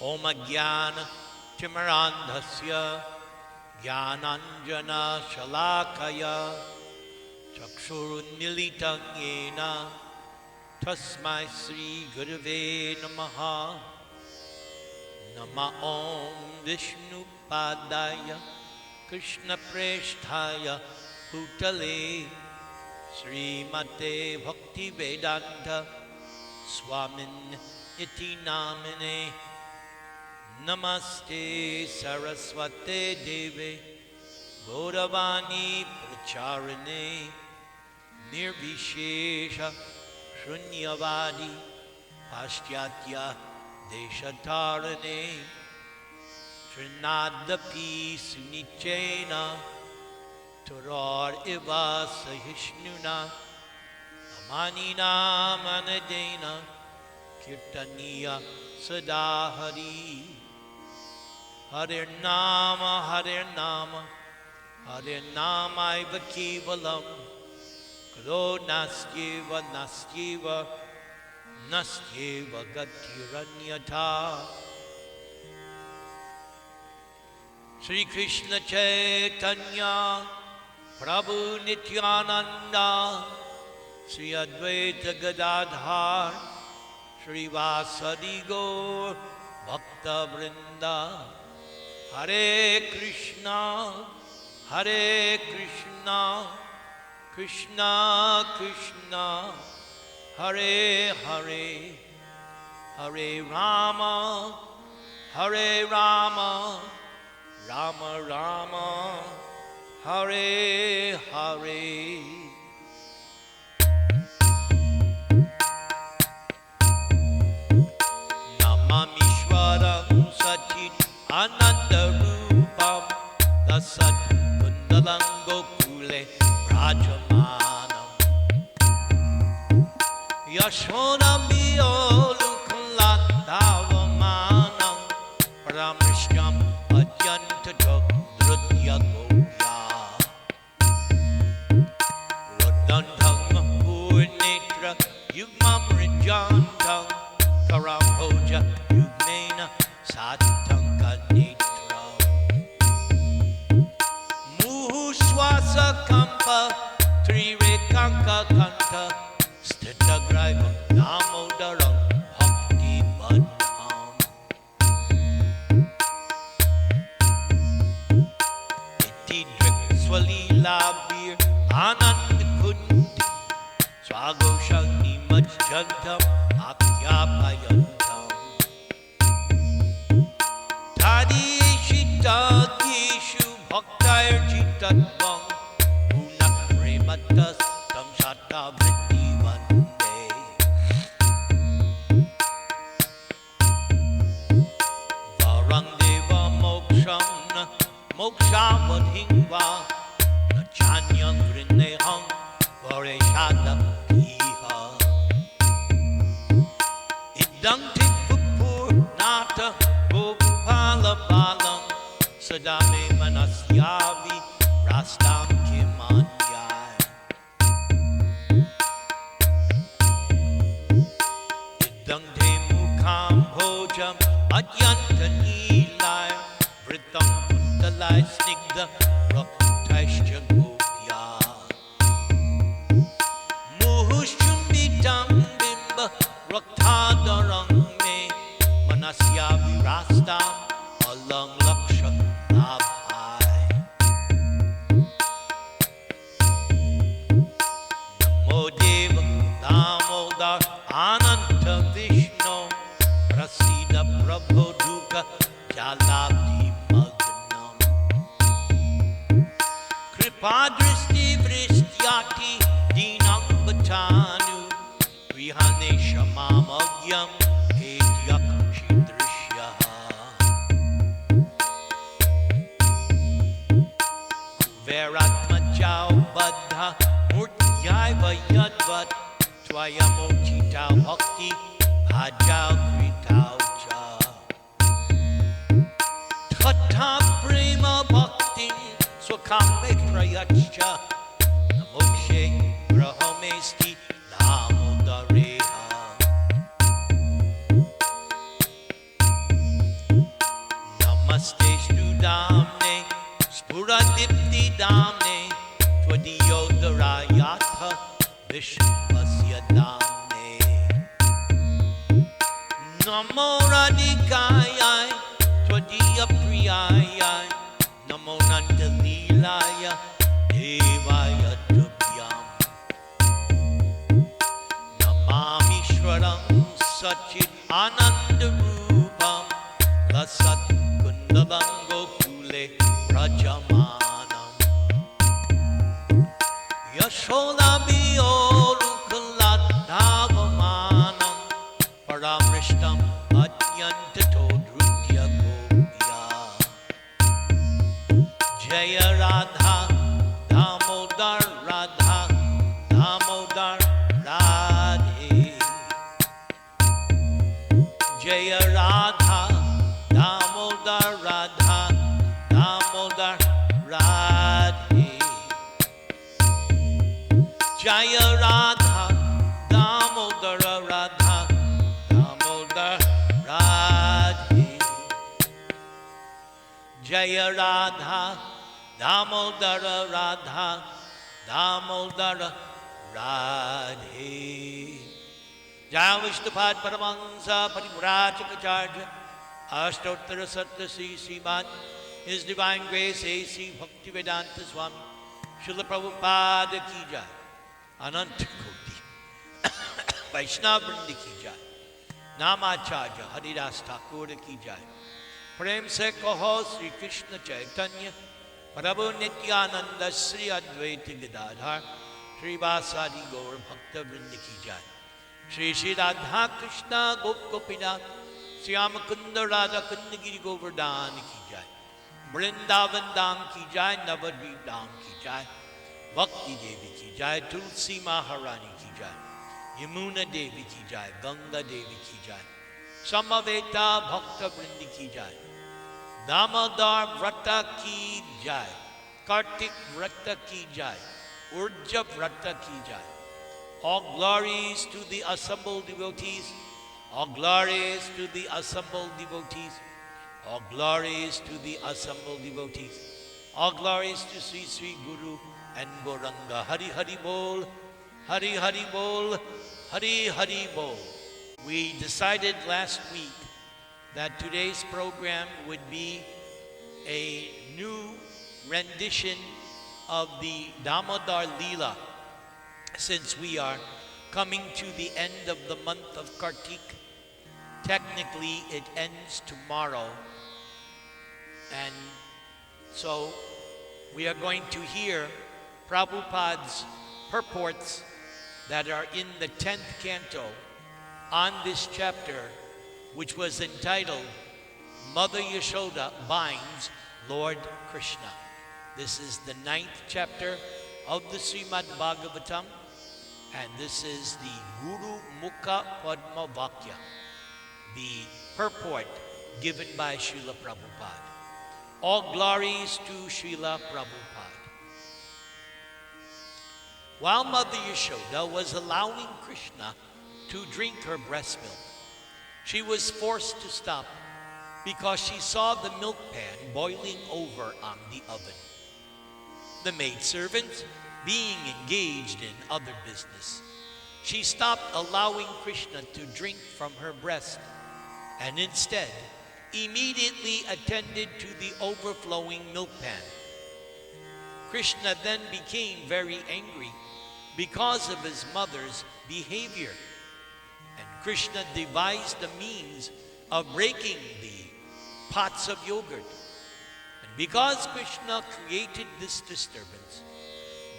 Om Jnana Timirandhasya Jnananjana Shalakaya Chakshurunmilitam Yena Tasmai Sri Gurave Namaha Nama Om Vishnu Padaya Krishna Presthaya Bhutale Srimate Bhakti Vedanta Swamin Iti Namine Namaste Saraswate Deve Gauravani Pracharane Nirvishesha Shunyavadi Paschatya Deshatarane Trinadapi Sunichena Turar Iva Sahishnuna Amanina Manadena Kirtaniya Sadahari Hare Nama Hare Nama Hare Nama Iva Kevalam Kro Nastyeva Nastyeva Nastyeva Gatiranyata Sri Krishna Chaitanya Prabhu Nityananda Sri Advaita Gadadhar Sri Vasadi Gaur Bhakta Vrinda Hare Krishna Krishna Krishna Hare Hare Hare Rama Rama Rama Hare Hare Namamishwaram Sachit Ananda Rupam Dasat Kundalam Gokule Rajamanam Yashodam Biyolukulatavamanam Paramrishyam Adyanta Drudya Gopya Rodantang Purnitra Yugmam Rijantam Karamhoja Yugmena Satanka Nitra Muhuswasa Kampa Trirekanka Kanta Stitagraiva Damodaram Bhakti Badham Iti Drik Swalilabir Anand Kundi Swagoshagni Majjantam Akyapayantam Tadishita Gishu Bhaktair Jitatvam Unak Prematas Tam Shata Vritti Vande Varang Deva Moksham Mokshavadhingva Nachanyam Vrineham Vareshada Iha Idang Tipupur Nata Gopala Balam Sadame Manasyavi Rastam Kimanyai Idang Te Mukham Bhojam Adyanta Nilai Vritam Puttalai Snigdha Raktaishcha Gopya Muhushchumbitam Bimba Rakthadarang Me Manasya Virastam Alang Laksha Labhai Namo Deva Damodar Ananta Vishnu Prasida Prabhu Duka Jalabdi Magnam Kripadristi Vristyati Dinam Bhatanu Vihane Shamamagyam Hedyak Shidrishyaha Veratma Chao Badha Murtyai Vayadvat Twayamochitao Bhakti Bhajao Kritao Cha Tata Prema Bhaktin Swakame Prayachcha Namokshe Grahamesti Damodareha Namaste Damne, Spuradipti Damne, Tvadiyodarayatha, Vishvasya Damne. Namo Radhikayai, Tvadiya Priyayai, Namo Nandalilaya, Devaya Tubhyam. Namamishwaram Sachit Anandarupam, Lasat Kundalam Gokule Rajamanam. Yashoda Biyorukuladhavamanam, Paramrishtam Atyantato Drutya Gopya. Jaya Radha Damodar Radha Damodar Radhe. Jaya Radha Damodar Radha Damodar Radhe. Jaya Radha Damodar Radha Damodar Radhe. Jaya Radha Damodar Radha Damodar Radhe. Jaya Vishnupad Paramahansa Parivrajacharya Ashtottara Satta Sriman, His Divine Grace A.C. Bhaktivedanta Swami Srila Prabhupada Ki Jai, Anant Koti Vaishnava Vrindi Ki Jai, Namacharya Haridas Thakur Ki Jai. Prem se kaho Sri Krishna Chaitanya Prabhu Nityananda Sri Advaita Gadadhar Sri Vasadi Gaur Bhakta Vrindi Ki Jai. Shri Shri Radha Krishna Gop Gopinath Shyama Kunda Radha Kunda Giri Govardhan Ki Jai. Vrindavan Dham Ki Jai, Navadvip Dham Ki Jai, Bhakti Devi Ki Jai, Tulsi Maharani Ki Jai, Yamuna Devi Ki Jai, Ganga Devi Ki Jai, Samaveta Bhakta Vrindi Ki Jai, Damodar Vrata Ki Jai, Kartik Vrata Ki Jai, Urja Vrata Ki Jai. All glories to the assembled devotees. All glories to the assembled devotees. All glories to the assembled devotees. All glories to Sri Sri Guru and Gauranga. Hari Hari Bol, Hari Hari Bol, Hari Hari Bol. We decided last week that today's program would be a new rendition of the Damodar Leela, since we are coming to the end of the month of Kartik. Technically, it ends tomorrow. And so we are going to hear Prabhupada's purports that are in the 10th canto on this chapter, which was entitled Mother Yashoda Binds Lord Krishna. This is the 9th chapter of the Srimad Bhagavatam, and this is the Guru Mukha Padma Vakya, the purport given by Srila Prabhupada. All glories to Srila Prabhupada. While Mother Yashoda was allowing Krishna to drink her breast milk, she was forced to stop because she saw the milk pan boiling over on the oven. The maidservant being engaged in other business, she stopped allowing Krishna to drink from her breast and instead immediately attended to the overflowing milk pan. Krishna then became very angry because of his mother's behavior, and Krishna devised a means of breaking the pots of yogurt. And because Krishna created this disturbance,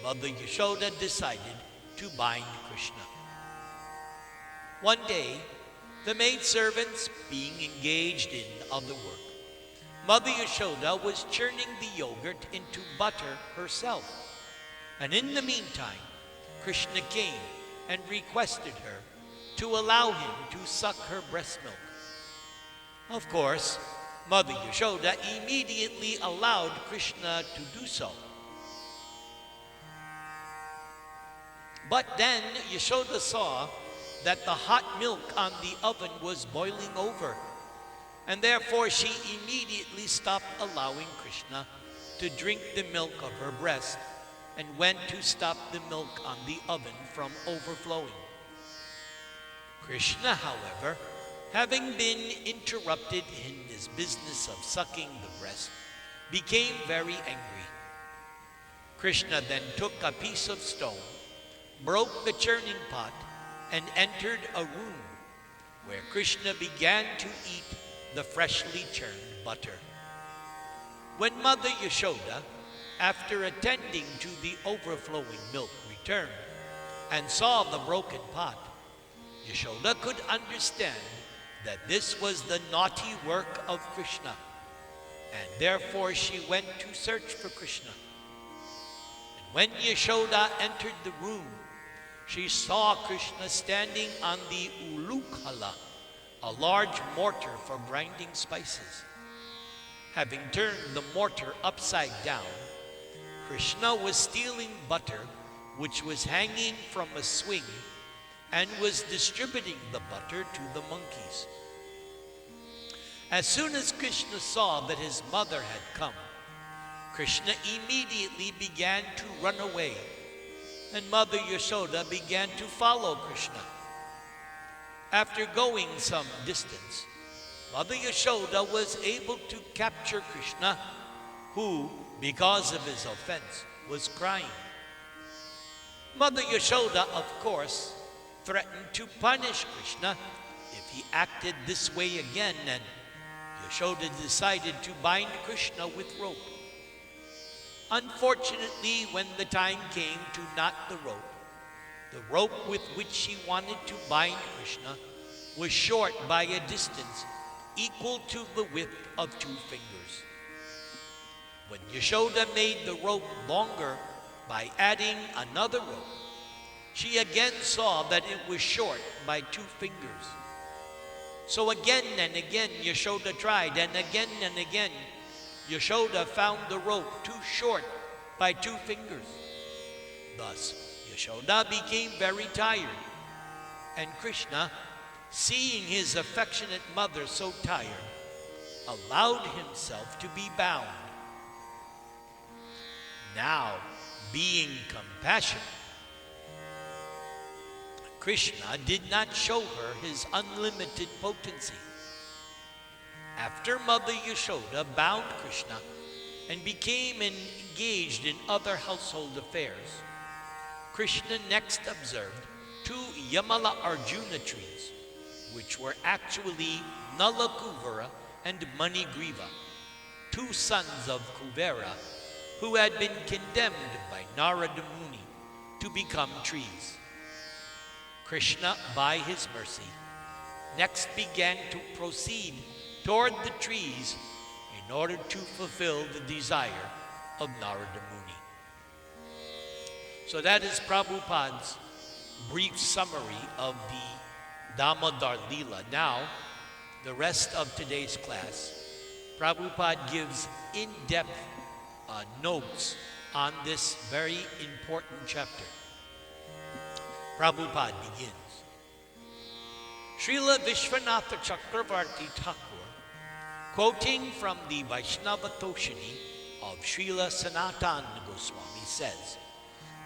Mother Yashoda decided to bind Krishna. One day, the maidservants being engaged in other work, Mother Yashoda was churning the yogurt into butter herself. And in the meantime, Krishna came and requested her to allow him to suck her breast milk. Of course, Mother Yashoda immediately allowed Krishna to do so. But then Yashoda saw that the hot milk on the oven was boiling over, and therefore she immediately stopped allowing Krishna to drink the milk of her breast and went to stop the milk on the oven from overflowing. Krishna, however, having been interrupted in his business of sucking the breast, became very angry. Krishna then took a piece of stone, broke the churning pot, and entered a room where Krishna began to eat the freshly churned butter. When Mother Yashoda, after attending to the overflowing milk, returned and saw the broken pot, Yashoda could understand that this was the naughty work of Krishna, and therefore she went to search for Krishna. And when Yashoda entered the room, she saw Krishna standing on the ulukhala, a large mortar for grinding spices. Having turned the mortar upside down, Krishna was stealing butter which was hanging from a swing and was distributing the butter to the monkeys. As soon as Krishna saw that his mother had come, Krishna immediately began to run away, and Mother Yashoda began to follow Krishna. After going some distance, Mother Yashoda was able to capture Krishna, who, because of his offense, was crying. Mother Yashoda, of course, threatened to punish Krishna if he acted this way again, and Yashoda decided to bind Krishna with rope. Unfortunately, when the time came to knot the rope with which she wanted to bind Krishna was short by a distance equal to the width of 2 fingers. When Yashoda made the rope longer by adding another rope, she again saw that it was short by 2 fingers. So again and again Yashoda tried, and again Yashoda found the rope too short by 2 fingers. Thus, Yashoda became very tired, and Krishna, seeing his affectionate mother so tired, allowed himself to be bound. Now, being compassionate, Krishna did not show her his unlimited potency. After Mother Yashoda bound Krishna and became engaged in other household affairs, Krishna next observed 2 Yamala Arjuna trees, which were actually Nala Kuvera and Manigriva, 2 sons of Kuvera, who had been condemned by Narada Muni to become trees. Krishna, by his mercy, next began to proceed toward the trees in order to fulfill the desire of Narada Muni. So that is Prabhupada's brief summary of the Damodar Leela. Now, the rest of today's class, Prabhupada gives in-depth notes on this very important chapter. Prabhupada begins. Srila Vishwanatha Chakravarti Thakur, quoting from the Vaishnava Toshini of Srila Sanatana Goswami, says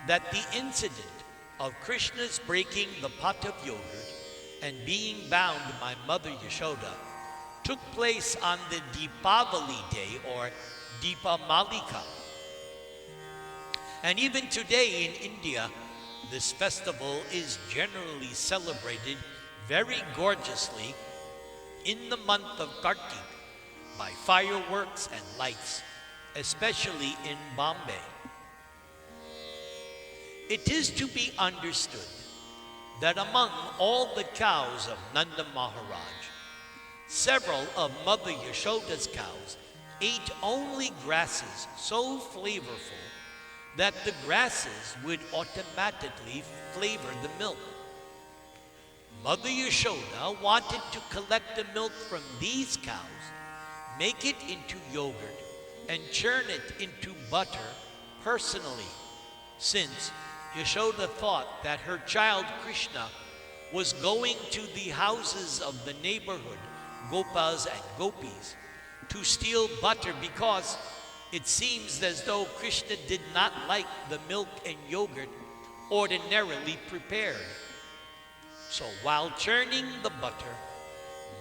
that the incident of Krishna's breaking the pot of yogurt and being bound by Mother Yashoda took place on the Deepavali day, or Deepamalika. And even today in India, this festival is generally celebrated very gorgeously in the month of Kartik by fireworks and lights, especially in Bombay. It is to be understood that among all the cows of Nanda Maharaj, several of Mother Yashoda's cows ate only grasses so flavorful that the grasses would automatically flavor the milk. Mother Yashoda wanted to collect the milk from these cows, make it into yogurt, and churn it into butter personally, since Yashoda thought that her child Krishna was going to the houses of the neighborhood gopas and gopis to steal butter because it seems as though Krishna did not like the milk and yogurt ordinarily prepared. So while churning the butter,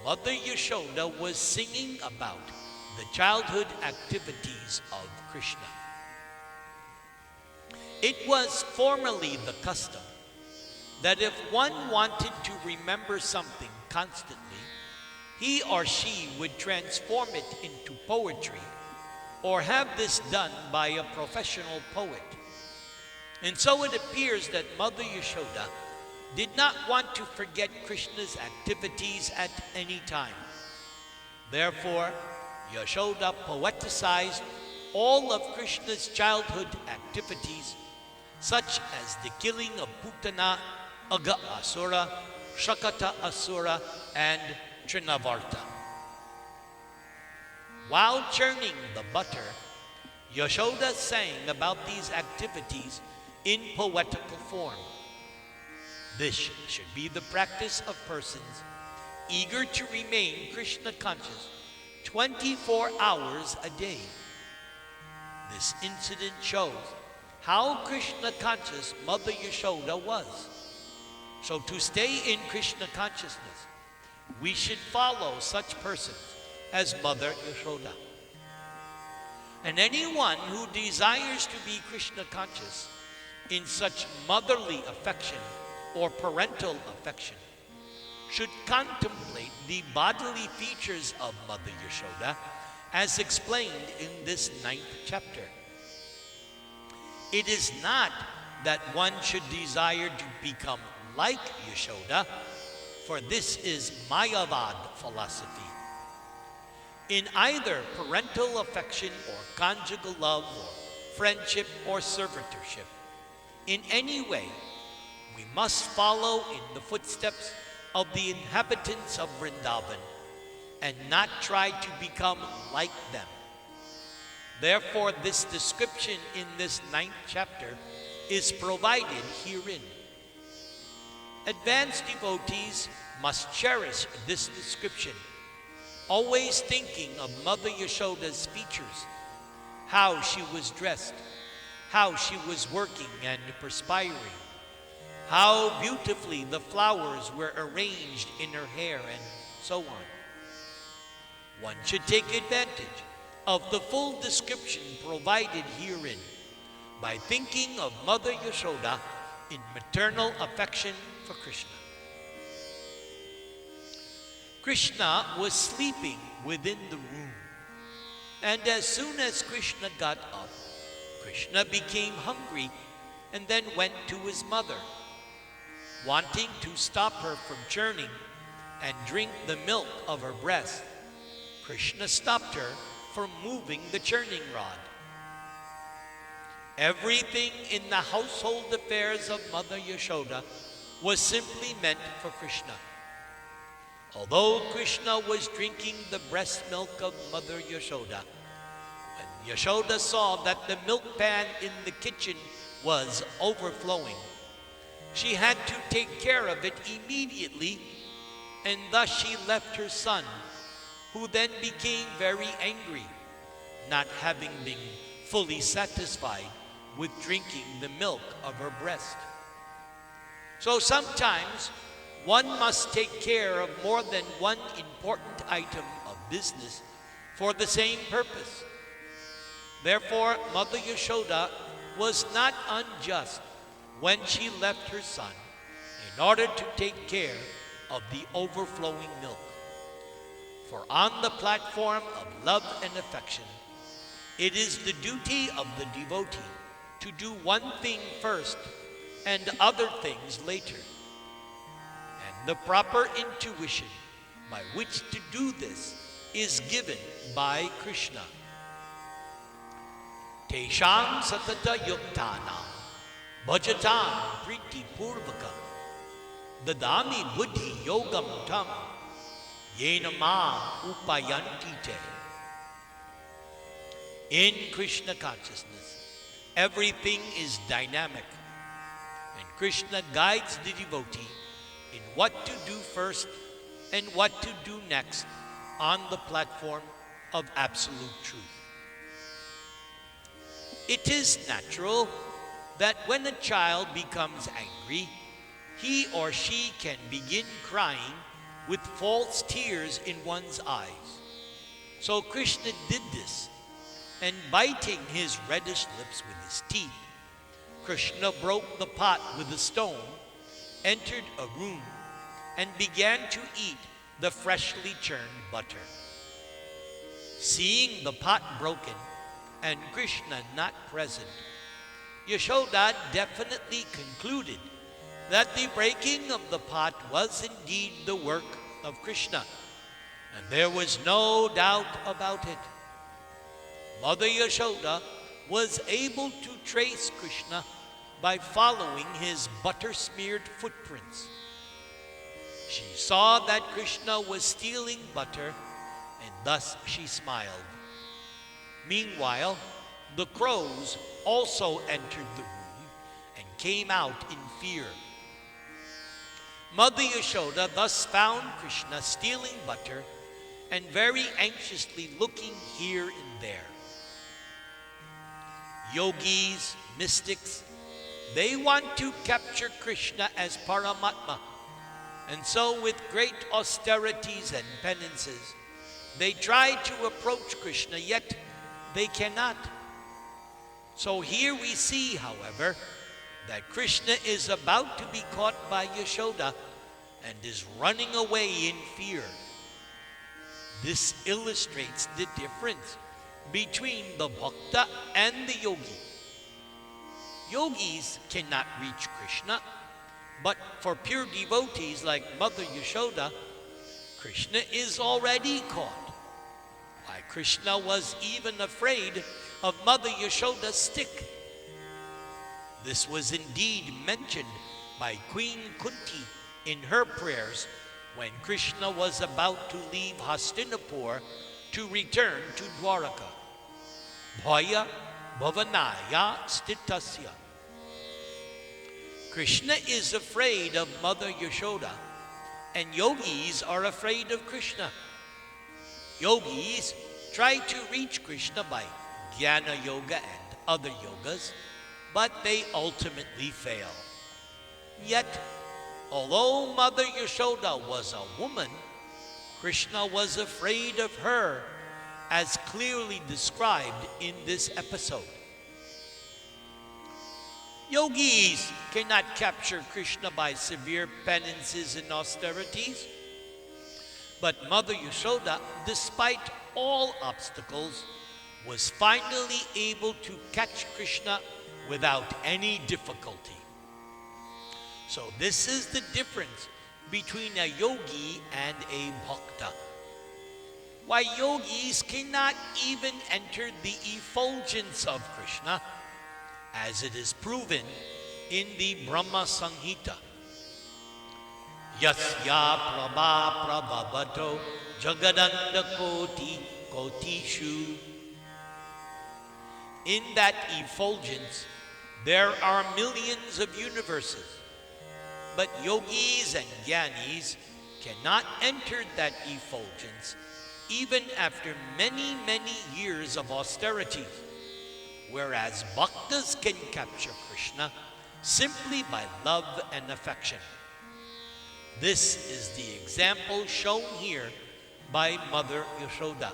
Mother Yashoda was singing about the childhood activities of Krishna. It was formerly the custom that if one wanted to remember something constantly, he or she would transform it into poetry or have this done by a professional poet. And so it appears that Mother Yashoda did not want to forget Krishna's activities at any time. Therefore, Yashoda poeticized all of Krishna's childhood activities, such as the killing of Putana, Aga Asura, Shakata Asura, and Trinavarta. While churning the butter, Yashoda sang about these activities in poetical form. This should be the practice of persons eager to remain Krishna conscious 24 hours a day. This incident shows how Krishna conscious Mother Yashoda was. So to stay in Krishna consciousness, we should follow such persons as Mother Yashoda. And anyone who desires to be Krishna conscious in such motherly affection or parental affection should contemplate the bodily features of Mother Yashoda as explained in this 9th chapter. It is not that one should desire to become like Yashoda, for this is Mayavad philosophy. In either parental affection or conjugal love or friendship or servitorship, in any way, we must follow in the footsteps of the inhabitants of Vrindavan and not try to become like them. Therefore, this description in this 9th chapter is provided herein. Advanced devotees must cherish this description, always thinking of Mother Yashoda's features, how she was dressed, how she was working and perspiring, how beautifully the flowers were arranged in her hair, and so on. One should take advantage of the full description provided herein by thinking of Mother Yashoda in maternal affection for Krishna. Krishna was sleeping within the room, and as soon as Krishna got up, Krishna became hungry and then went to his mother. Wanting to stop her from churning and drink the milk of her breast, Krishna stopped her from moving the churning rod. Everything in the household affairs of Mother Yashoda was simply meant for Krishna. Although Krishna was drinking the breast milk of Mother Yashoda, when Yashoda saw that the milk pan in the kitchen was overflowing, she had to take care of it immediately, and thus she left her son, who then became very angry, not having been fully satisfied with drinking the milk of her breast. So sometimes one must take care of more than one important item of business for the same purpose. Therefore, Mother Yashoda was not unjust when she left her son in order to take care of the overflowing milk. For on the platform of love and affection, it is the duty of the devotee to do one thing first and other things later. And the proper intuition by which to do this is given by Krishna. Tesham satata yuktanam bhajatam priti purvakam dadami buddhi yogam tam yena ma upayanti te. In Krishna consciousness, everything is dynamic, and Krishna guides the devotee in what to do first and what to do next on the platform of absolute truth. It is natural that when a child becomes angry, he or she can begin crying with false tears in one's eyes. So Krishna did this, and biting his reddish lips with his teeth, Krishna broke the pot with a stone, entered a room, and began to eat the freshly churned butter. Seeing the pot broken and Krishna not present, Yashoda definitely concluded that the breaking of the pot was indeed the work of Krishna, and there was no doubt about it. Mother Yashoda was able to trace Krishna by following his butter-smeared footprints. She saw that Krishna was stealing butter, and thus she smiled. Meanwhile, the crows also entered the room and came out in fear. Mother Yashoda thus found Krishna stealing butter and very anxiously looking here and there. Yogis, mystics, they want to capture Krishna as Paramatma, and so with great austerities and penances, they try to approach Krishna, yet they cannot. So here we see, however, that Krishna is about to be caught by Yashoda and is running away in fear. This illustrates the difference between the bhakta and the yogi. Yogis cannot reach Krishna, but for pure devotees like Mother Yashoda, Krishna is already caught. Why, Krishna was even afraid of Mother Yashoda's stick. This was indeed mentioned by Queen Kunti in her prayers when Krishna was about to leave Hastinapur to return to Dwaraka. Bhaya bhavanaya stitasya. Krishna is afraid of Mother Yashoda, and yogis are afraid of Krishna. Yogis try to reach Krishna by Jnana Yoga and other yogas, but they ultimately fail. Yet, although Mother Yashoda was a woman, Krishna was afraid of her, as clearly described in this episode. Yogis cannot capture Krishna by severe penances and austerities, but Mother Yashoda, despite all obstacles, was finally able to catch Krishna without any difficulty. So this is the difference between a yogi and a bhakta. Why, yogis cannot even enter the effulgence of Krishna, as it is proven in the Brahma Samhita. Yasya prabha prabhavato jagadanda koti kotishu. In that effulgence, there are millions of universes, but yogis and jnanis cannot enter that effulgence even after many, many years of austerities, whereas bhaktas can capture Krishna simply by love and affection. This is the example shown here by Mother Yashoda.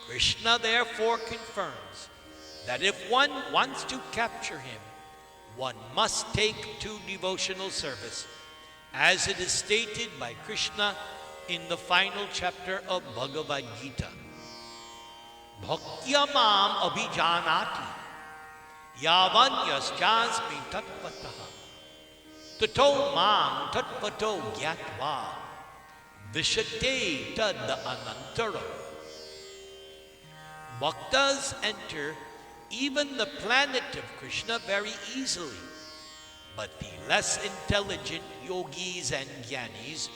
Krishna therefore confirms that if one wants to capture him, one must take to devotional service, as it is stated by Krishna in the final chapter of Bhagavad Gita. Bhaktya mam abhijanati yavanyaschasmi tatpataha tato mam tatpato gyatva vishate tad anantara. Bhaktas enter even the planet of Krishna very easily, but the less intelligent yogis and jnanis,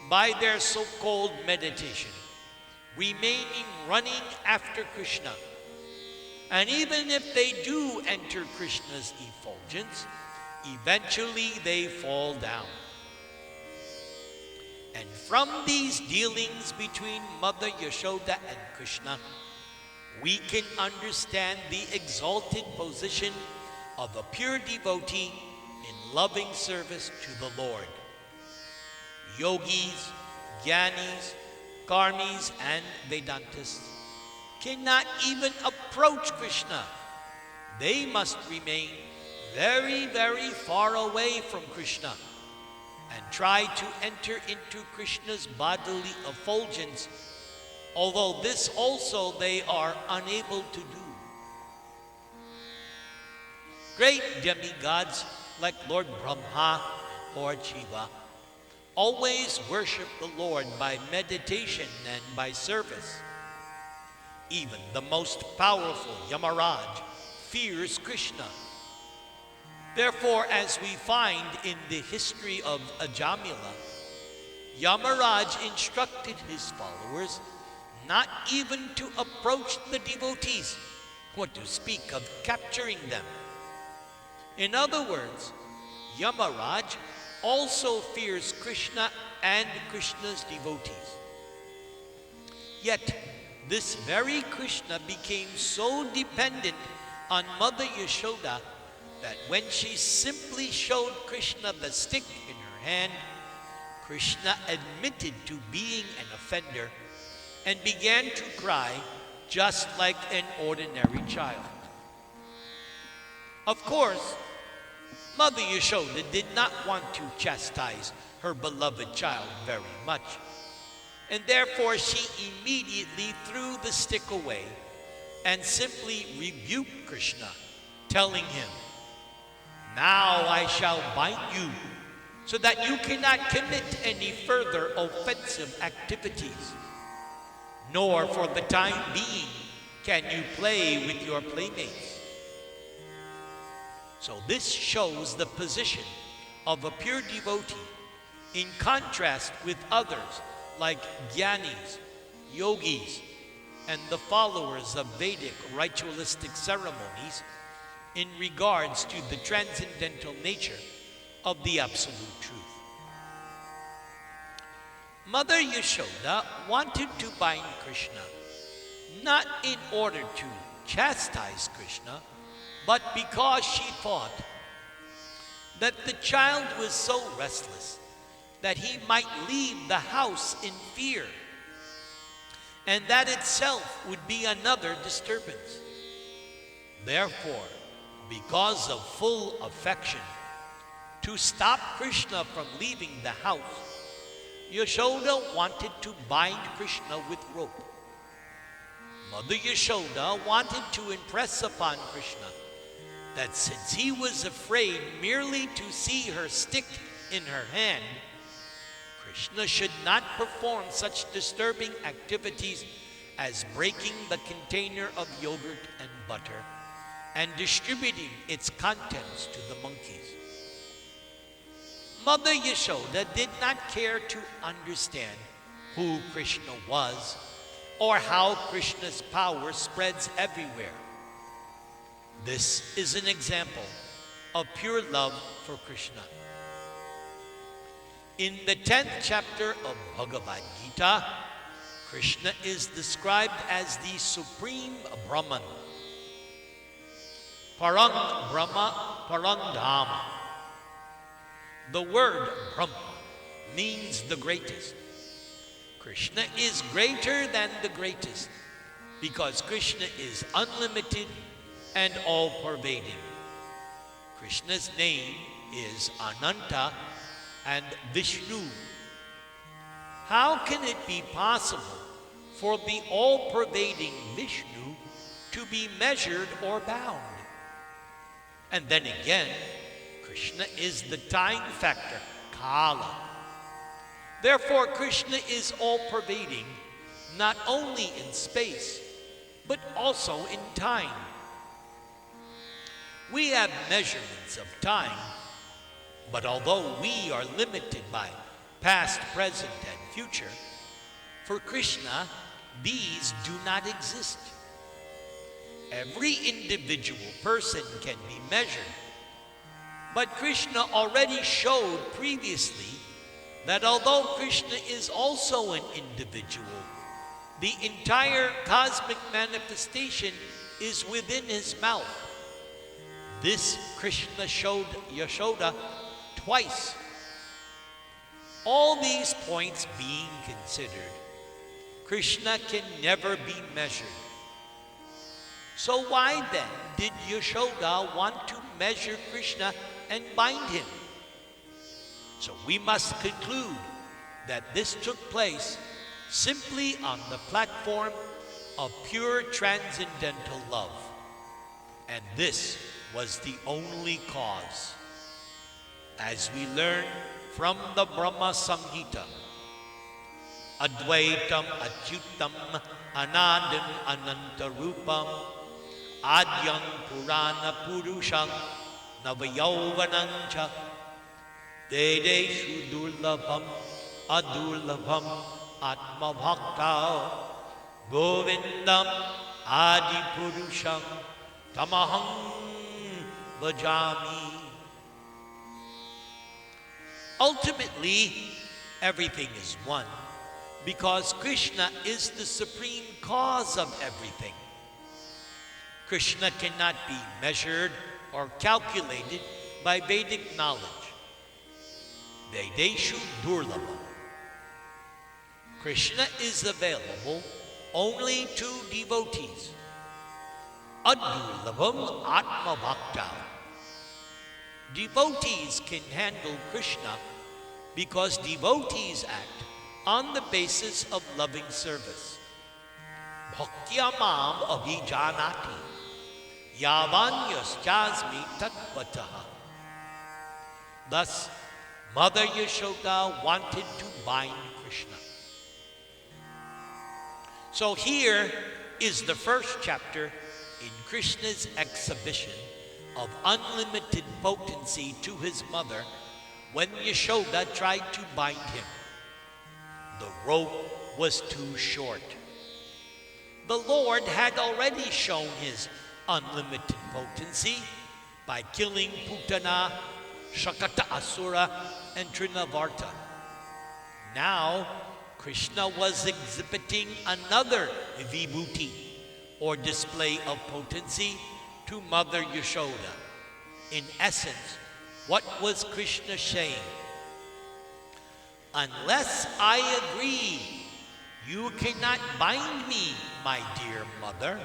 by their so-called meditation, remaining running after Krishna. And even if they do enter Krishna's effulgence, eventually they fall down. And from these dealings between Mother Yashoda and Krishna, we can understand the exalted position of a pure devotee in loving service to the Lord. Yogis, Jnanis, Karmis, and Vedantists cannot even approach Krishna. They must remain very, very far away from Krishna and try to enter into Krishna's bodily effulgence, although this also they are unable to do. Great demigods like Lord Brahma or Shiva always worship the Lord by meditation and by service. Even the most powerful Yamaraj fears Krishna. Therefore, as we find in the history of Ajamila, Yamaraj instructed his followers not even to approach the devotees, what to speak of capturing them. In other words, Yamaraj also fears Krishna and Krishna's devotees. Yet, this very Krishna became so dependent on Mother Yashoda that when she simply showed Krishna the stick in her hand, Krishna admitted to being an offender and began to cry just like an ordinary child. Of course, Mother Yashoda did not want to chastise her beloved child very much, and therefore she immediately threw the stick away and simply rebuked Krishna, telling him, "Now I shall bind you so that you cannot commit any further offensive activities, nor for the time being can you play with your playmates." So this shows the position of a pure devotee in contrast with others like Jnanis, Yogis, and the followers of Vedic ritualistic ceremonies in regards to the transcendental nature of the Absolute Truth. Mother Yashoda wanted to bind Krishna, not in order to chastise Krishna, but because she thought that the child was so restless that he might leave the house in fear, and that itself would be another disturbance. Therefore, because of full affection, to stop Krishna from leaving the house, Yashoda wanted to bind Krishna with rope. Mother Yashoda wanted to impress upon Krishna that since he was afraid merely to see her stick in her hand, Krishna should not perform such disturbing activities as breaking the container of yogurt and butter and distributing its contents to the monkeys. Mother Yashoda did not care to understand who Krishna was or how Krishna's power spreads everywhere. This is an example of pure love for Krishna. In the 10th chapter of Bhagavad Gita, Krishna is described as the Supreme Brahman. Parang Brahma, Parang Dham. The word Brahma means the greatest. Krishna is greater than the greatest because Krishna is unlimited and all-pervading. Krishna's name is Ananta and Vishnu. How can it be possible for the all-pervading Vishnu to be measured or bound? And then again, Krishna is the time factor, Kala. Therefore, Krishna is all-pervading, not only in space, but also in time. We have measurements of time, but although we are limited by past, present, and future, for Krishna, these do not exist. Every individual person can be measured, but Krishna already showed previously that although Krishna is also an individual, the entire cosmic manifestation is within his mouth. This Krishna showed Yashoda twice. All these points being considered, Krishna can never be measured. So why then did Yashoda want to measure Krishna and bind him? So we must conclude that this took place simply on the platform of pure transcendental love. And this was the only cause. As we learn from the Brahma Samhita, Advaitam Achyutam Anandam Anantarupam Adyam Purana Purusham Navayauvanancha Dedeshu Durlabham Adurlabham Atma Bhakta Govindam Adi Purusham Tamaham Bhajami. Ultimately, everything is one, because Krishna is the supreme cause of everything. Krishna cannot be measured or calculated by Vedic knowledge. Vedeshu Durlabham. Krishna is available only to devotees. Adurlabham Atma Bhakta. Devotees can handle Krishna because devotees act on the basis of loving service. Bhaktya mam abhijanati yavanyaschasmi tatvataha. Thus, Mother Yashoda wanted to bind Krishna. So here is the first chapter in Krishna's exhibition of unlimited potency to his mother when Yashoda tried to bind him. The rope was too short. The Lord had already shown his unlimited potency by killing Putana, Shakata Asura, and Trinavarta. Now, Krishna was exhibiting another vibhuti, or display of potency, to Mother Yashoda. In essence, what was Krishna saying? Unless I agree, you cannot bind me, my dear mother.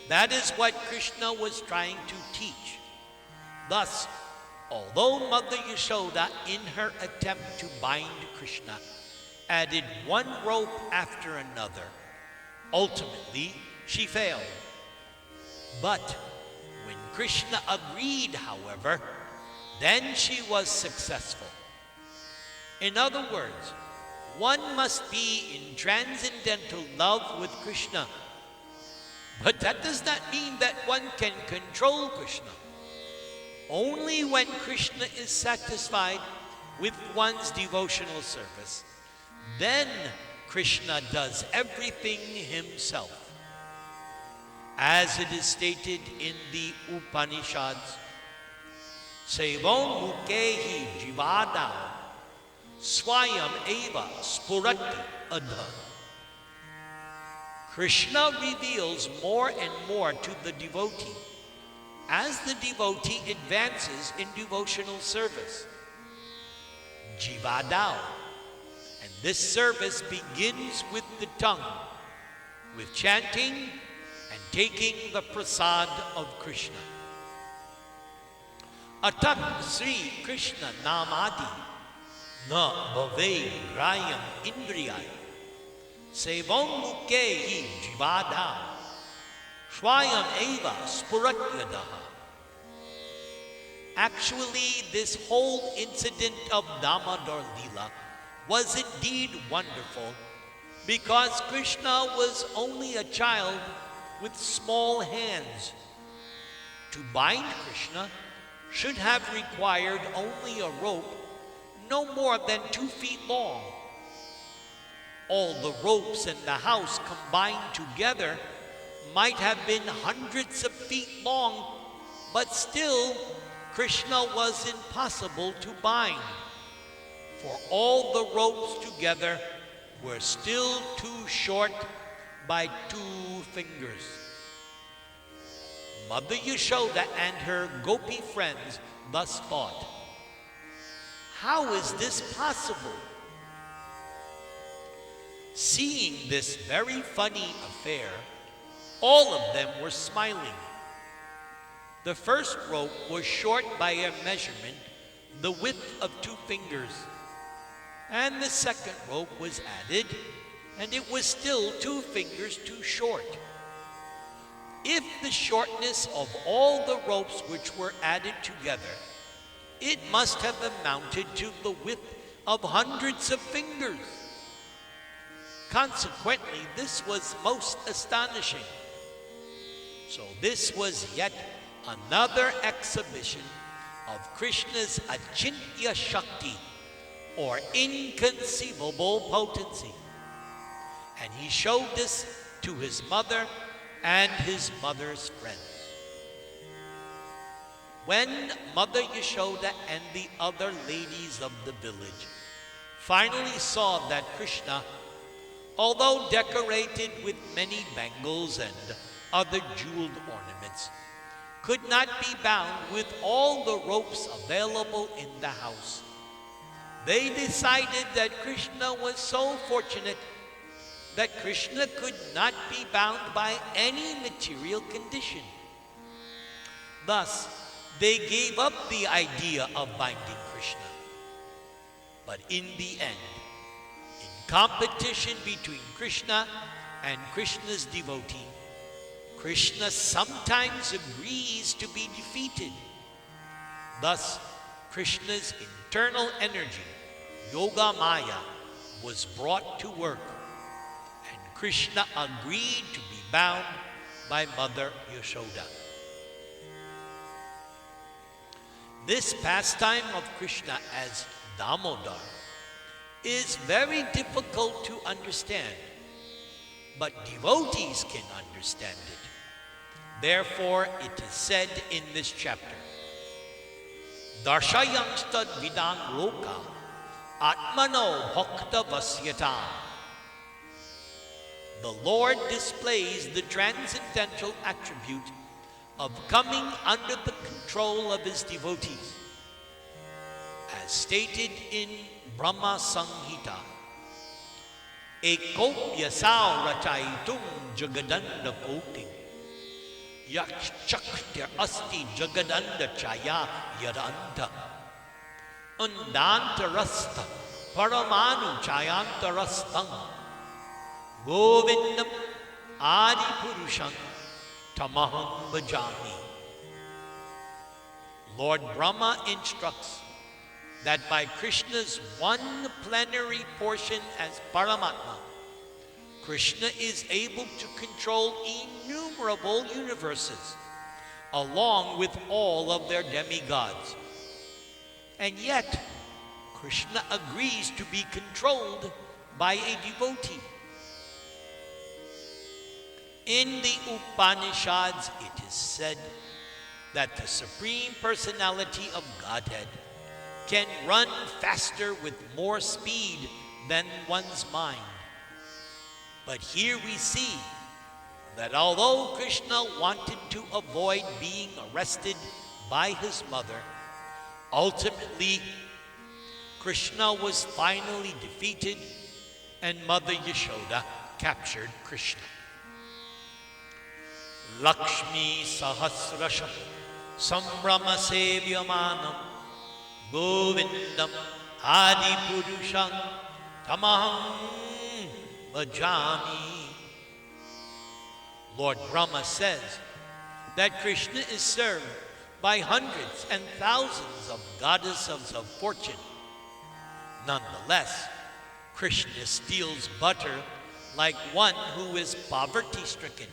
That is what Krishna was trying to teach. Thus, although Mother Yashoda, in her attempt to bind Krishna, added one rope after another, ultimately she failed. But when Krishna agreed, however, then she was successful. In other words, one must be in transcendental love with Krishna. But that does not mean that one can control Krishna. Only when Krishna is satisfied with one's devotional service, then Krishna does everything himself. As it is stated in the Upanishads, Sevam mukehi jivada swayam eva spurati adha. Krishna reveals more and more to the devotee as the devotee advances in devotional service. Jivadao. And this service begins with the tongue, with chanting and taking the prasad of Krishna. Atak Sri Krishna Namadi Na Bhave Grayam Indriyai Sevam Mukehi Jivada Swayam Eva Spuratyadaha. Actually, this whole incident of Damodar Leela was indeed wonderful, because Krishna was only a child with small hands. To bind Krishna should have required only a rope no more than 2 feet long. All the ropes in the house combined together might have been hundreds of feet long, but still Krishna was impossible to bind. for all the ropes together were still too short by 2 fingers. Mother Yashoda and her gopi friends thus thought, "How is this possible?" Seeing this very funny affair, all of them were smiling. The first rope was short by a measurement the width of 2 fingers, and the second rope was added, and it was still 2 fingers too short. If the shortness of all the ropes which were added together, it must have amounted to the width of hundreds of fingers. Consequently, this was most astonishing. So this was yet another exhibition of Krishna's Achintya Shakti, or inconceivable potency. And he showed this to his mother and his mother's friends. When Mother Yashoda and the other ladies of the village finally saw that Krishna, although decorated with many bangles and other jeweled ornaments, could not be bound with all the ropes available in the house, they decided that Krishna was so fortunate that Krishna could not be bound by any material condition. Thus, they gave up the idea of binding Krishna. But in the end, in competition between Krishna and Krishna's devotee, Krishna sometimes agrees to be defeated. Thus, Krishna's internal energy, Yoga Maya, was brought to work, and Krishna agreed to be bound by Mother Yashoda. This pastime of Krishna as Damodar is very difficult to understand, but devotees can understand it. Therefore, it is said in this chapter, Darshayamstad vidang loka atmano bhakta vasyata. The Lord displays the transcendental attribute of coming under the control of his devotees, as stated in Brahma Samhita. Ekopyasau rachaitum jagadanda kotim yakshaktir asti jagadanda chaya yadanta undantarasta paramanu chayantarastam govindam adi purusham tamaham bhajami. Lord Brahma instructs that by Krishna's one plenary portion as Paramatma, Krishna is able to control innumerable universes, along with all of their demigods. And yet, Krishna agrees to be controlled by a devotee. In the Upanishads, it is said that the Supreme Personality of Godhead can run faster with more speed than one's mind. But here we see that although Krishna wanted to avoid being arrested by his mother, ultimately Krishna was finally defeated and Mother Yashoda captured Krishna. Lakshmi Sahasrasham Sambrama Sevyamanam Govindam Adi Purusham Tamaham Bhajami. Lord Brahma says that Krishna is served by hundreds and thousands of goddesses of fortune. Nonetheless, Krishna steals butter like one who is poverty-stricken.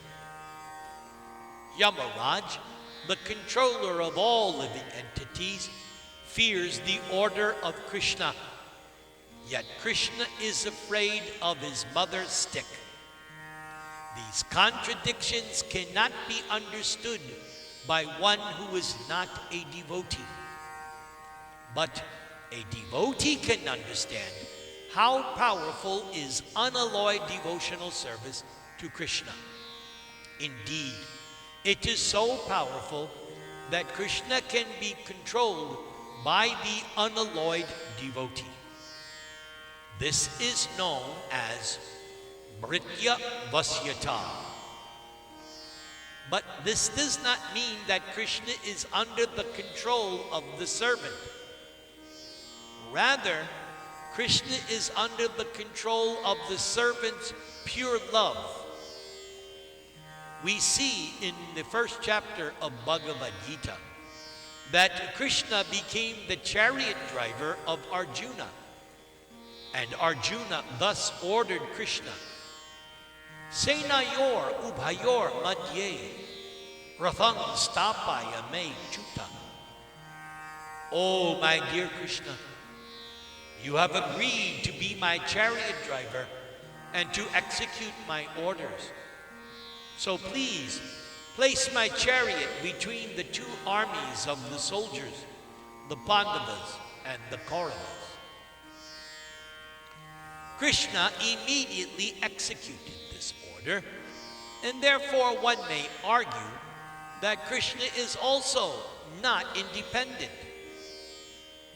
Yamaraj, the controller of all living entities, fears the order of Krishna. Yet Krishna is afraid of his mother's stick. These contradictions cannot be understood by one who is not a devotee. But a devotee can understand how powerful is unalloyed devotional service to Krishna. Indeed, it is so powerful that Krishna can be controlled by the unalloyed devotee. This is known as Bhritya Vasyata. But this does not mean that Krishna is under the control of the servant. Rather, Krishna is under the control of the servant's pure love. We see in the first chapter of Bhagavad Gita that Krishna became the chariot driver of Arjuna. And Arjuna thus ordered Krishna, Senayor ubhayor madhye rathang stapaya me chuta. Oh, my dear Krishna, you have agreed to be my chariot driver and to execute my orders. So please, place my chariot between the two armies of the soldiers, the Pandavas and the Kauravas. Krishna immediately executed this order, and therefore one may argue that Krishna is also not independent.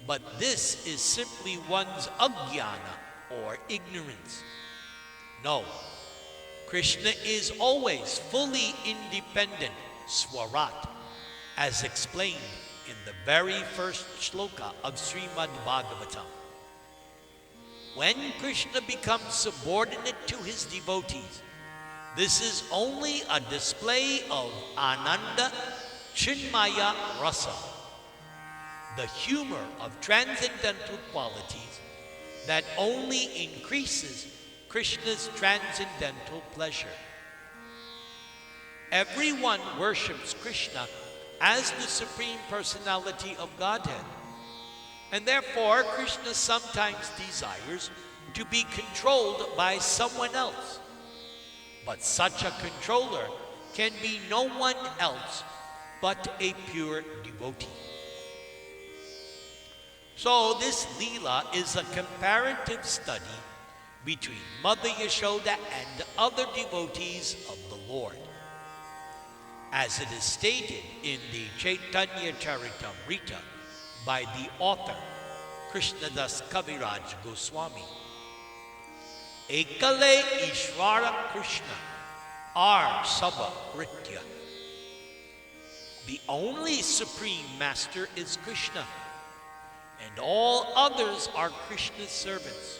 But this is simply one's ajnana or ignorance. No, Krishna is always fully independent, swarat, as explained in the very first shloka of Srimad Bhagavatam. When Krishna becomes subordinate to his devotees, this is only a display of Ananda Chinmaya Rasa, the humor of transcendental qualities that only increases Krishna's transcendental pleasure. Everyone worships Krishna as the Supreme Personality of Godhead, and therefore Krishna sometimes desires to be controlled by someone else. But such a controller can be no one else but a pure devotee. So this Leela is a comparative study between Mother Yashoda and other devotees of the Lord. As it is stated in the Chaitanya Charitamrita by the author, Krishnadas Kaviraj Goswami, Ekale Ishvara Krishna Ar Saba Ritya. The only supreme master is Krishna, and all others are Krishna's servants.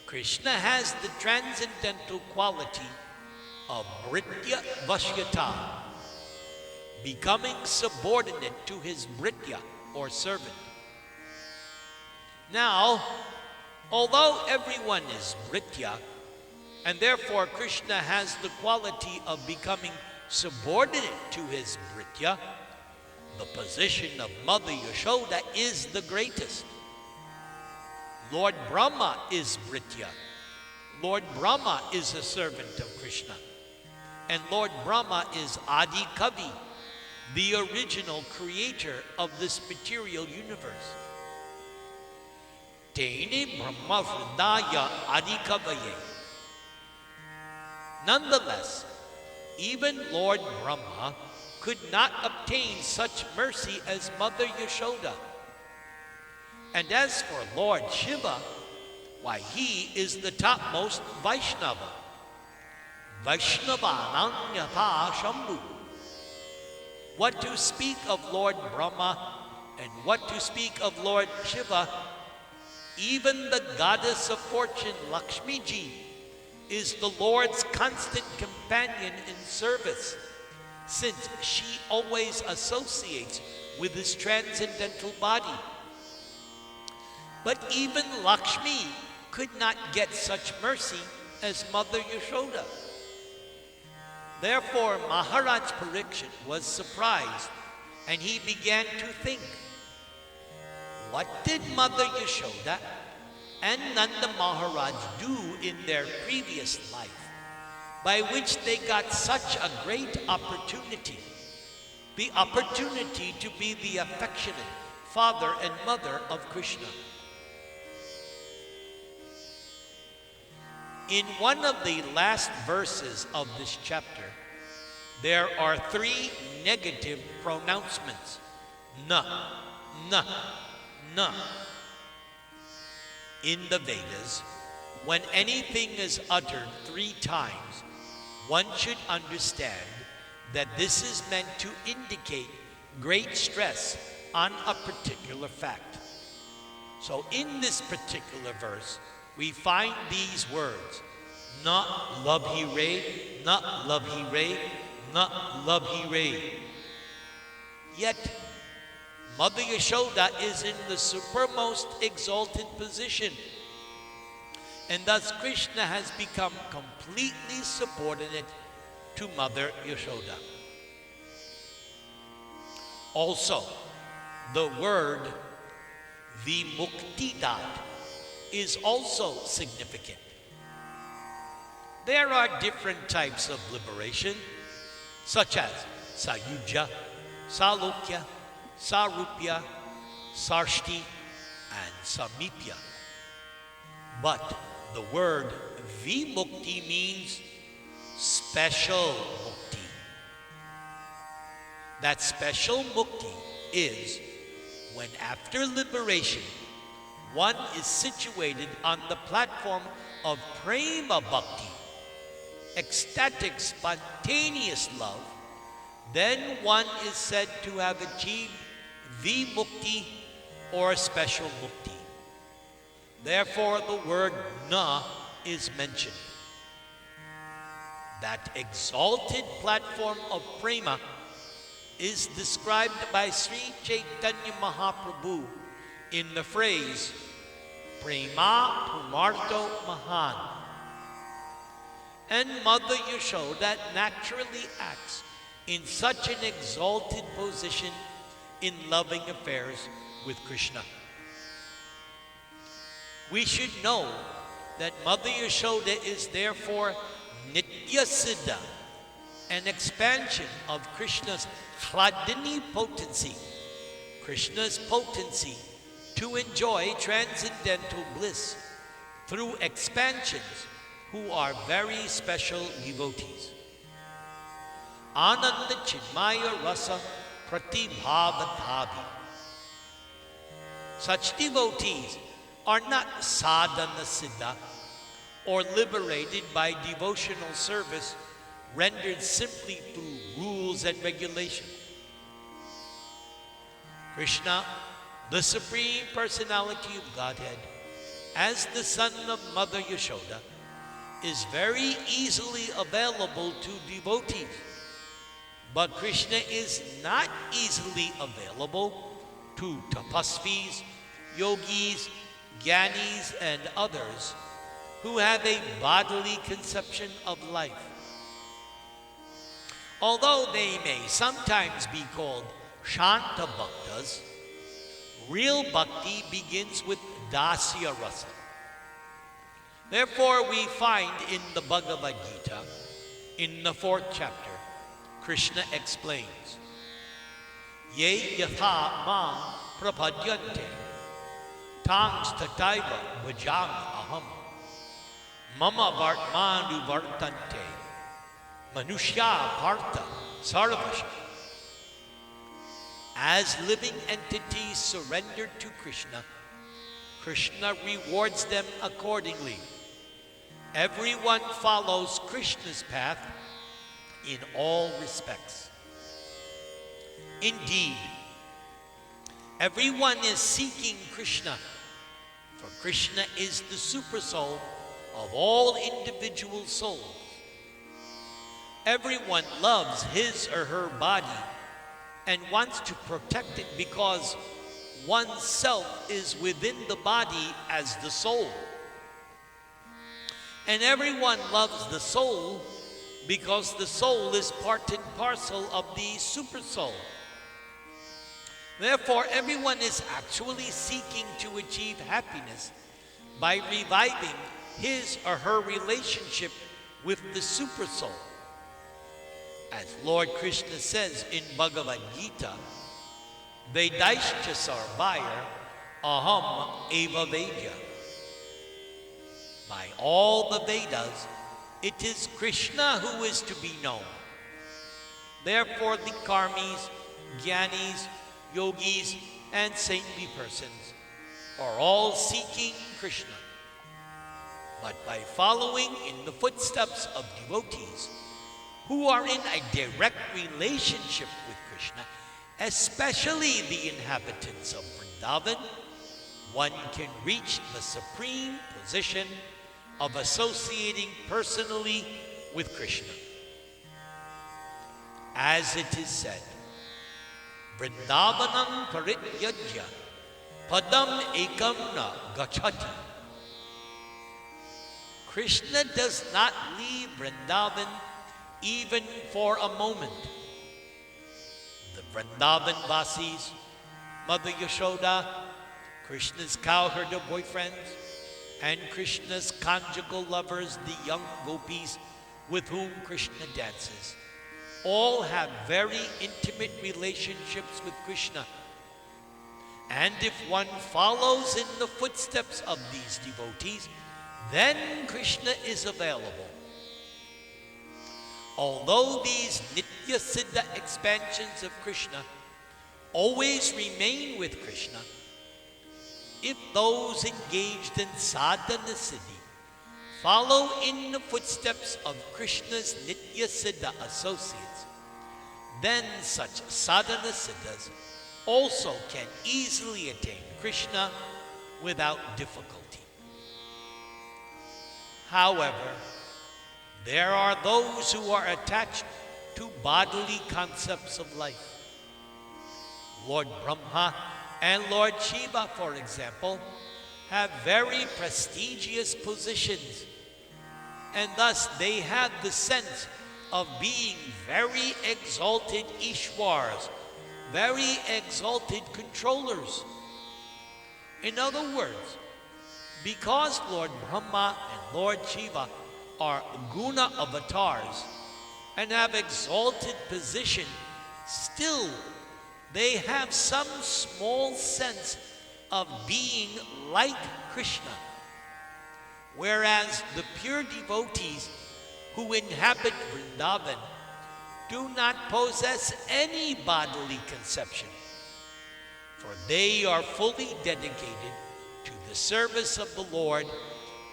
Krishna has the transcendental quality of Bhritya Vashyata, becoming subordinate to his Bhritya or servant. Now, although everyone is Bhritya, and therefore Krishna has the quality of becoming subordinate to his Bhritya, the position of Mother Yashoda is the greatest. Lord Brahma is Bhritya. Lord Brahma is a servant of Krishna. And Lord Brahma is Adi Kavi, the original creator of this material universe. Tene Brahma Hridaya Adi Kavaye. Nonetheless, even Lord Brahma could not obtain such mercy as Mother Yashoda. And as for Lord Shiva, why, he is the topmost Vaishnava. Vaishnavananyatha Shambhu. What to speak of Lord Brahma and what to speak of Lord Shiva, even the goddess of fortune, Lakshmi Ji, is the Lord's constant companion in service, since she always associates with his transcendental body. But even Lakshmi could not get such mercy as Mother Yashoda. Therefore, Maharaj Parikshit was surprised, and he began to think, what did Mother Yashoda and Nanda Maharaj do in their previous life, by which they got such a great opportunity? The opportunity to be the affectionate, father and mother of Krishna. In one of the last verses of this chapter, there are 3 negative pronouncements. Na, na, na. In the Vedas, when anything is uttered 3 times, one should understand that this is meant to indicate great stress on a particular fact. So in this particular verse, we find these words, na labhi re, na labhi re, na labhi re. Yet, Mother Yashoda is in the supermost exalted position, and thus Krishna has become completely subordinate to Mother Yashoda. Also, the word vimuktidat is also significant. There are different types of liberation, such as Sayuja, Salokya, Sarupya, Sarshti, and Samipya. But the word vimukti means special mukti. That special mukti is when after liberation, one is situated on the platform of prema bhakti, ecstatic, spontaneous love, then one is said to have achieved vimukti or special mukti. Therefore, the word na is mentioned. That exalted platform of prema is described by Sri Chaitanya Mahaprabhu in the phrase Prema Pumarto Mahan. And Mother Yashoda naturally acts in such an exalted position in loving affairs with Krishna. We should know that Mother Yashoda is therefore Nitya Siddha, an expansion of Krishna's Hladini potency, Krishna's potency to enjoy transcendental bliss through expansions who are very special devotees. Ananda Chinmaya Rasa Pratibhavathabi. Such devotees are not sadhana siddha or liberated by devotional service rendered simply through rules and regulations. Krishna, the Supreme Personality of Godhead, as the son of Mother Yashoda, is very easily available to devotees. But Krishna is not easily available to tapasvis, yogis, jnanis, and others who have a bodily conception of life. Although they may sometimes be called Shanta Bhaktas, real bhakti begins with Dasya Rasa. Therefore, we find in the Bhagavad Gita, in the 4th chapter, Krishna explains, Ye yatha mam prapadyante, tangs tataiva bhajami aham, mama vartmanu vartante, manushya partha sarvasha. As living entities surrendered to Krishna, Krishna rewards them accordingly. Everyone follows Krishna's path in all respects. Indeed, everyone is seeking Krishna, for Krishna is the supersoul of all individual souls. Everyone loves his or her body and wants to protect it because oneself is within the body as the soul. And everyone loves the soul because the soul is part and parcel of the supersoul. Therefore, everyone is actually seeking to achieve happiness by reviving his or her relationship with the supersoul. As Lord Krishna says in Bhagavad Gita, Vedaischa sarvaya aham eva vedya. By all the Vedas, it is Krishna who is to be known. Therefore, the karmis, jnanis, yogis, and saintly persons are all seeking Krishna. But by following in the footsteps of devotees who are in a direct relationship with Krishna, especially the inhabitants of Vrindavan, one can reach the supreme position of associating personally with Krishna. As it is said, Vrindavanam parityajya padam ekam na gachati. Krishna does not leave Vrindavan even for a moment. The Vrindavan Vasis, Mother Yashoda, Krishna's cowherder boyfriends, and Krishna's conjugal lovers, the young gopis with whom Krishna dances, all have very intimate relationships with Krishna. And if one follows in the footsteps of these devotees, then Krishna is available. Although these Nitya Siddha expansions of Krishna always remain with Krishna, if those engaged in sadhana siddhi follow in the footsteps of Krishna's Nitya Siddha associates, then such sadhana siddhas also can easily attain Krishna without difficulty. However, there are those who are attached to bodily concepts of life. Lord Brahma and Lord Shiva, for example, have very prestigious positions, and thus they have the sense of being very exalted Ishwars, very exalted controllers. In other words, because Lord Brahma and Lord Shiva are guna avatars and have exalted position, still they have some small sense of being like Krishna. Whereas the pure devotees who inhabit Vrindavan do not possess any bodily conception, for they are fully dedicated to the service of the Lord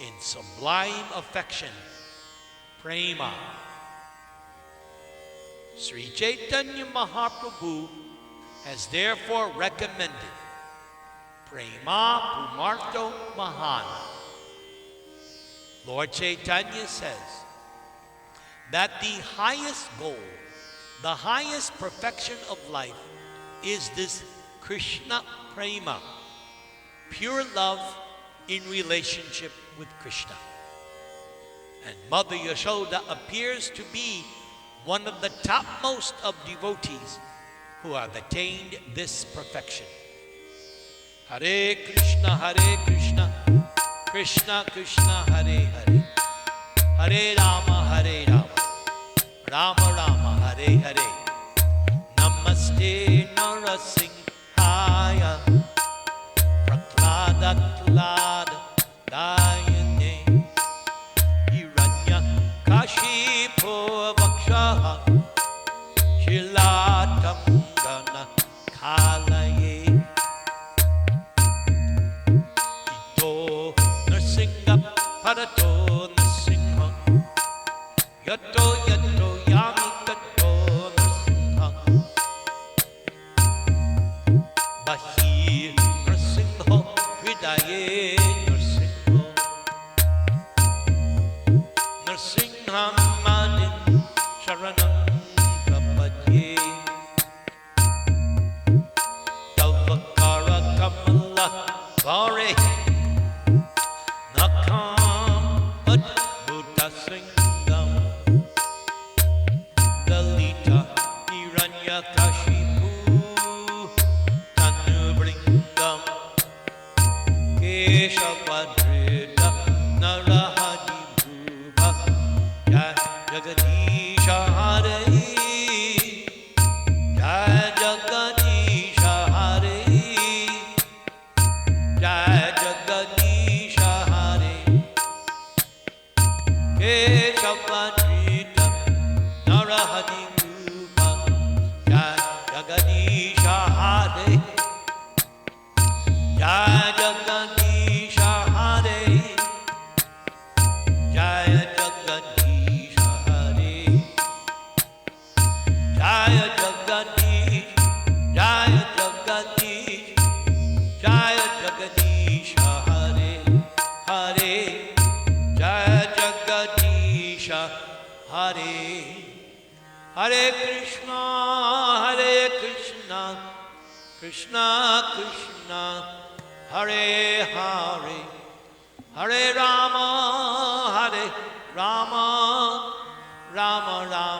in sublime affection, prema. Sri Chaitanya Mahaprabhu has therefore recommended prema pumarto mahana. Lord Chaitanya says that the highest goal, the highest perfection of life is this Krishna prema, pure love in relationship with Krishna. And Mother Yashoda appears to be one of the topmost of devotees who have attained this perfection. Hare Krishna, Krishna Krishna, Hare Hare, Hare Rama, Rama Rama, Hare Hare. Namaste Narasimhaya, Prahlada Dayane, Hiranya Kashipo Vaksha, Shilatam Gana Kalaye, Ito Narsingha Parato Narsingha, Yato Yato Yami Kato Narsingha, Bahi Narsingha Hridaye Narsingha, Narsingha Madin Sharanam Prabhadye, Tavakara Kamala Vare Nakam Adbhuta Singam, Dalita Hiranya Kashipu Tanubringam, Keshavadrita Narahadi Bhuva, Jai Jagadisha Hare, Jai Jagadisha Hare. Jaya Jagadish Hare, Jaya Jagadish, Jaya Jagadish, Jaya Jagadish Hare, Hare, Jaya Jagadish Hare. Hare Krishna, Krishna Krishna, Hare Hare, Hare Rama, Rama Rama,